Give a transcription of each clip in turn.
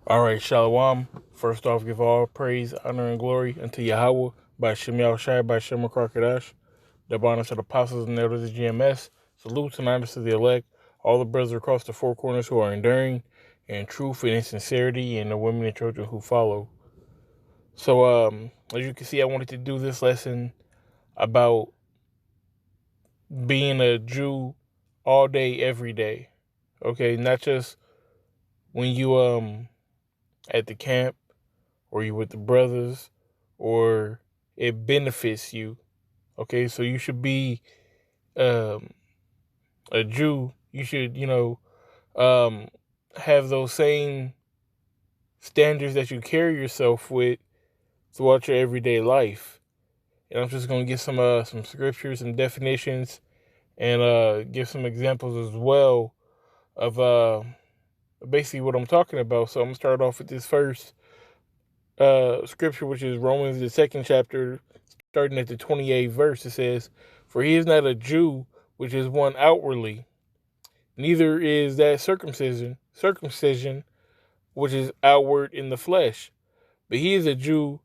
All right, Shalom. First off, give all praise, honor, and glory unto Yahweh by Shem Shai by Shem Krakadash, the bonus of the apostles and elders of GMS. Salutes and honors to the elect, all the brothers across the four corners who are enduring in truth and in sincerity, and the women and children who follow. So, as you can see, I wanted to do this lesson about being a Jew all day, every day. Okay, not just when you at the camp or you with the brothers or it benefits you. Okay, so you should be um, a Jew. You should, um, have those same standards that you carry yourself with throughout your everyday life. And I'm just gonna give some scriptures and definitions, and give some examples as well of basically what I'm talking about. So I'm gonna start off with this first scripture, which is Romans the second chapter, starting at the 28th verse. It says, "For he is not a Jew, which is one outwardly, neither is that circumcision, which is outward in the flesh, but he is a Jew,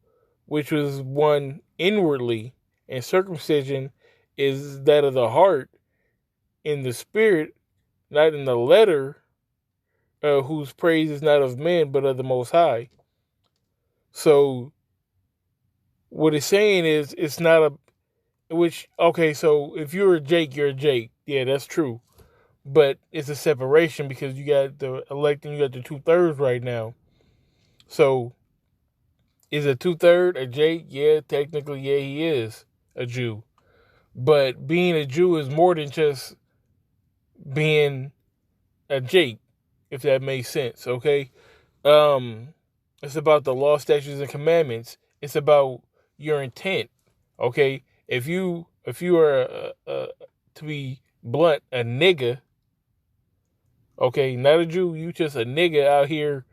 which was one inwardly, and circumcision is that of the heart, in the spirit, not in the letter, whose praise is not of men, but of the Most High." So what it's saying is, it's not okay, so if you're a Jake, you're a Jake. Yeah, that's true. But it's a separation because you got the elect and you got the 2/3 right now. So is a 2/3 a Jake? Yeah, technically, yeah, he is a Jew. But being a Jew is more than just being a Jake, if that makes sense, okay? Um, it's about the law, statutes, and commandments. It's about your intent, okay? If you are to be blunt, a nigga, okay, not a Jew, you just a nigga out here,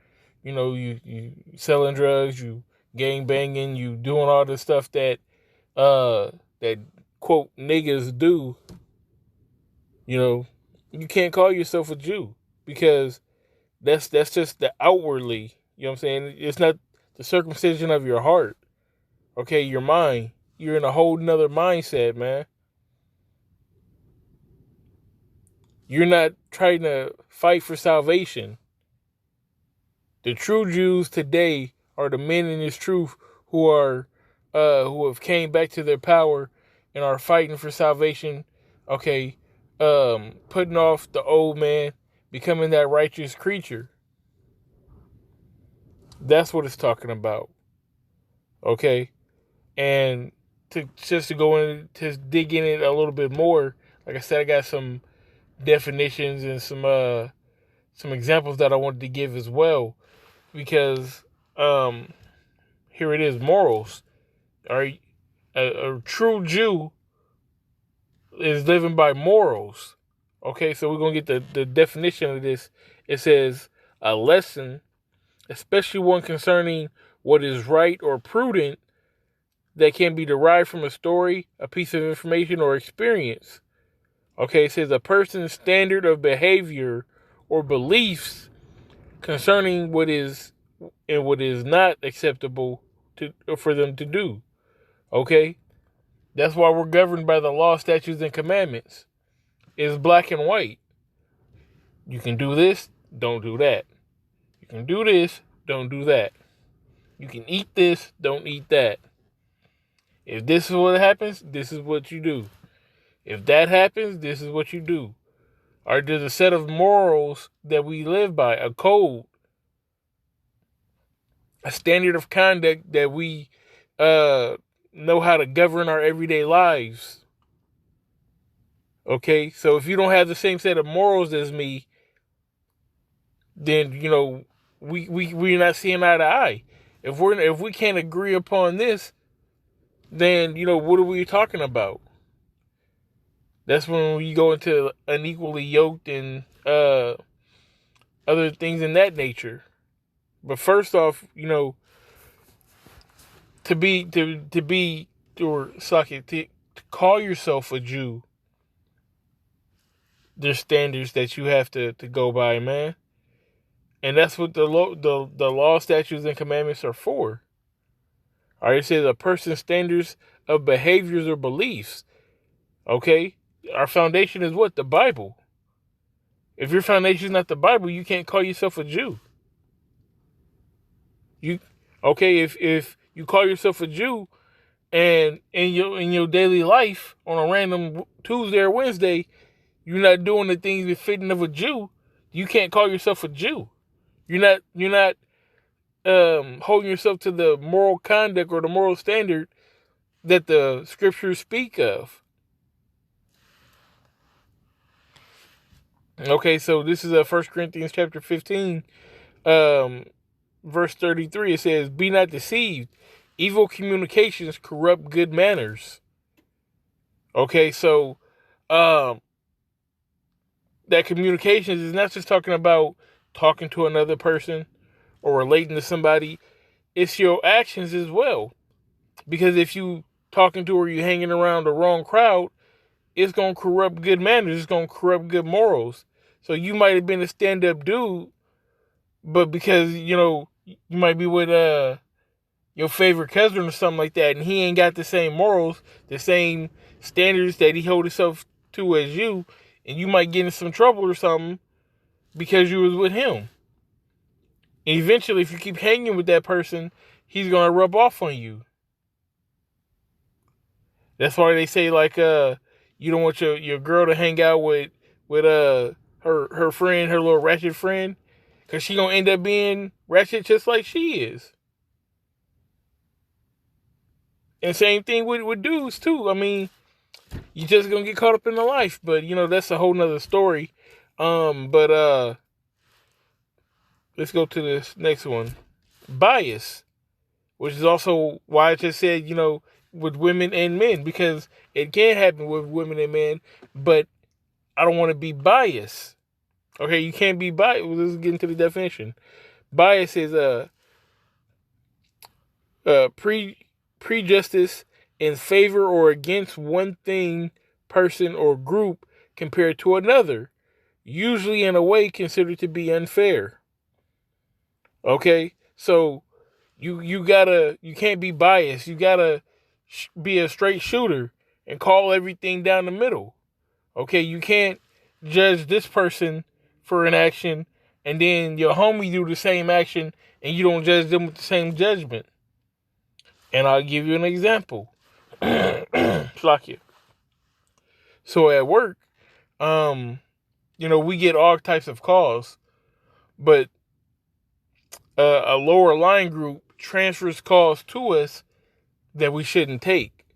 you selling drugs, you gang banging, you doing all the stuff that quote niggas do, you know, you can't call yourself a Jew because that's just the outwardly, you know what I'm saying? It's not the circumcision of your heart, okay, your mind. You're in a whole nother mindset, man. You're not trying to fight for salvation. The true Jews today are the men in this truth who have came back to their power and are fighting for salvation. Okay, putting off the old man, becoming that righteous creature. That's what it's talking about. Okay, and to go in to dig in it a little bit more. Like I said, I got some definitions and some examples that I wanted to give as well, because here it is, morals. Are a true Jew is living by morals. Okay, so we're gonna get the definition of this. It says a lesson, especially one concerning what is right or prudent, that can be derived from a story, a piece of information, or experience. Okay, it says a person's standard of behavior or beliefs concerning what is and what is not acceptable for them to do. Okay, that's why we're governed by the law, statutes, and commandments. It's black and white. You can do this, don't do that. You can do this, don't do that. You can eat this, don't eat that. If this is what happens, this is what you do. If that happens, this is what you do. Or there's a set of morals that we live by, a code, a standard of conduct that we know how to govern our everyday lives. Okay, so if you don't have the same set of morals as me, then we're not seeing eye to eye. If we can't agree upon this, then what are we talking about? That's when we go into unequally yoked and other things in that nature. But first off, to be to be or suck it to call yourself a Jew, there's standards that you have to go by, man. And that's what the law, statutes, and commandments are for. All right, it says a person's standards of behaviors or beliefs. Okay, our foundation is what? The Bible. If your foundation is not the Bible, you can't call yourself a Jew. If you call yourself a Jew and in your daily life on a random Tuesday or Wednesday, you're not doing the things befitting of a Jew, you can't call yourself a Jew. You're not holding yourself to the moral conduct or the moral standard that the scriptures speak of. Okay, so this is 1 Corinthians chapter 15, verse 33. It says, "Be not deceived. Evil communications corrupt good manners." Okay, so that communications is not just talking about talking to another person or relating to somebody. It's your actions as well. Because if you talking to or you hanging around the wrong crowd, it's going to corrupt good manners. It's going to corrupt good morals. So you might have been a stand-up dude, but because, you might be with your favorite cousin or something like that, and he ain't got the same morals, the same standards that he hold himself to as you, and you might get in some trouble or something because you was with him. And eventually, if you keep hanging with that person, he's going to rub off on you. That's why they say, like, you don't want your girl to hang out with her friend, her little ratchet friend, because she gonna end up being ratchet just like she is. And same thing with dudes too. I mean, you just gonna get caught up in the life, but that's a whole nother story. But let's go to this next one. Bias, which is also why I just said, with women and men, because it can happen with women and men, but I don't want to be biased. Okay, you can't be biased. Well, let's get into the definition. Bias is prejudice in favor or against one thing, person, or group compared to another, usually in a way considered to be unfair. Okay, so you can't be biased. You gotta be a straight shooter and call everything down the middle. Okay, you can't judge this person for an action and then your homie do the same action and you don't judge them with the same judgment. And I'll give you an example. Fuck you. So at work, we get all types of calls, but a lower line group transfers calls to us that we shouldn't take.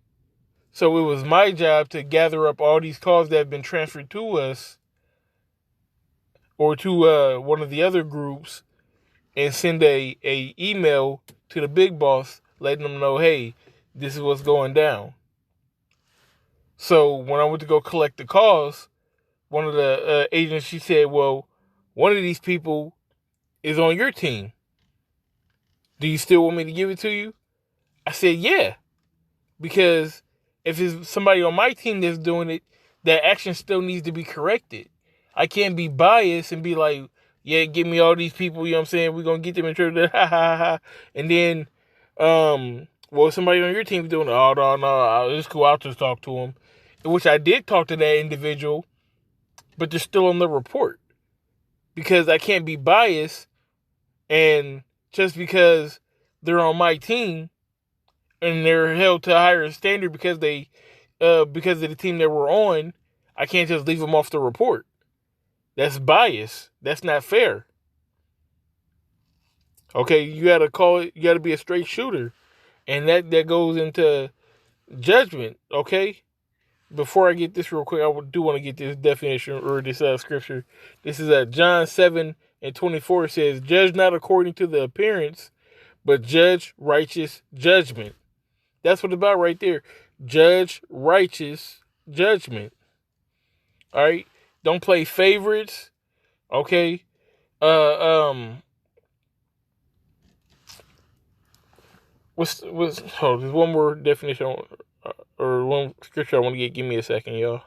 So it was my job to gather up all these calls that have been transferred to us or to one of the other groups and send a email to the big boss letting them know, hey, this is what's going down. So when I went to go collect the calls, one of the agents, she said, well, one of these people is on your team. Do you still want me to give it to you? I said, yeah. Because if it's somebody on my team that's doing it, that action still needs to be corrected. I can't be biased and be like, yeah, give me all these people, you know what I'm saying? We're going to get them in trouble. And then, somebody on your team is doing it. Oh, no, it's cool. I'll just talk to them. Which I did talk to that individual, but they're still on the report. Because I can't be biased, and just because they're on my team and they're held to a higher standard because of the team that we're on, I can't just leave them off the report. That's bias. That's not fair. Okay, you gotta be a straight shooter. And that goes into judgment, okay? Before I get this real quick, I do want to get this definition or this scripture. This is John 7:24. It says, judge not according to the appearance, but judge righteous judgment. That's what it's about right there. Judge righteous judgment. All right? Don't play favorites. Okay? There's one more definition or one scripture I want to get. Give me a second, y'all.